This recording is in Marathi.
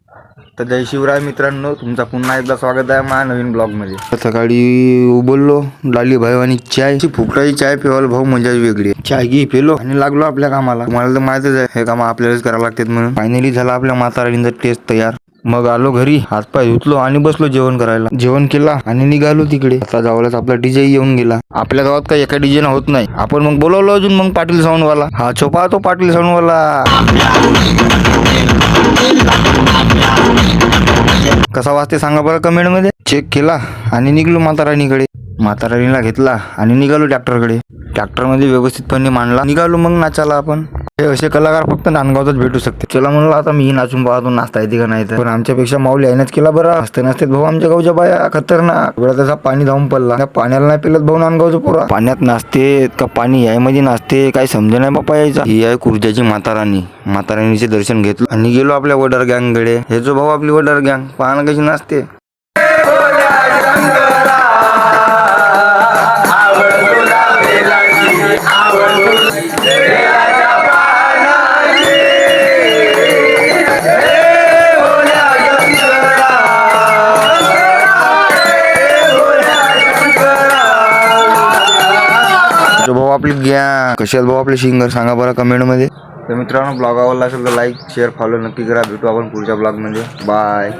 तर जय शिवराय मित्रांनो, तुमचा पुन्हा एकदा स्वागत आहे माझ्या नवीन ब्लॉगमध्ये. सकाळी बोललो लाली भाऊ आणि चायची फुकटाची चाय पिवायला भाऊ मजाच वेगळी आहे. चाय घी पिलो आणि लागलो आपल्या कामाला. तुम्हाला तर माहितीच आहे हे काम आपल्यालाच करावं लागतात म्हणून. फायनली झाला आपल्या म्हातारीचा टेस्ट तयार. मग आलो घरी, हातपाय धुतलो आणि बसलो जेवण करायला. जेवण केला आणि निघालो तिकडे. आता जावळच आपला डीजे येऊन गेला. आपल्या गावात काही एका डीजे होत नाही. आपण मग बोलवलो अजून मग पाटील साऊंडवाला. हा छोपा तो पाटील साऊंडवाला. कसा वाजते सांगा बरं कमेंट मध्ये. चेक केला आणि निघलो माताराणीकडे. माताराणीला घेतला आणि निघालो ट्रॅक्टरकडे. ट्रॅक्टर मध्ये व्यवस्थितपणे मांडला. निघालो मग नाचायला आपण. हे असे कलाकार फक्त नांदगावच भेटू शकते. चला म्हणलं आता मी नाचून पाहतो नाचता येते का नाही. पण आमच्यापेक्षा माऊली यायनच केला बरं. असते नसते भाऊ आमच्या गावच्या बाया खतरनाक. वेळा त्याचा पाणी धावून पडला. त्या पाण्याला नाही पिलत भाऊ नांदगावचं पोरा. पाण्यात नाचते का पाणी यायमध्ये नाचते काही समजे नाही बापा यायचा. ही आहे कुर्जाची माताराणी. माताराणीचे दर्शन घेतलं आणि गेलो आपल्या वडर गँगकडे. हे जो भाऊ आपली वडर गँग पाहणं कशी नाचते. जो भाऊ आपली गँग कशी आहेत भाऊ आपले सिंगर सांगा बरं कमेंट मध्ये. तर मित्रांनो ब्लॉग आवडला असेल तर लाईक शेअर फॉलो नक्की करा. भेटू आपण पुढच्या ब्लॉग मध्ये. बाय.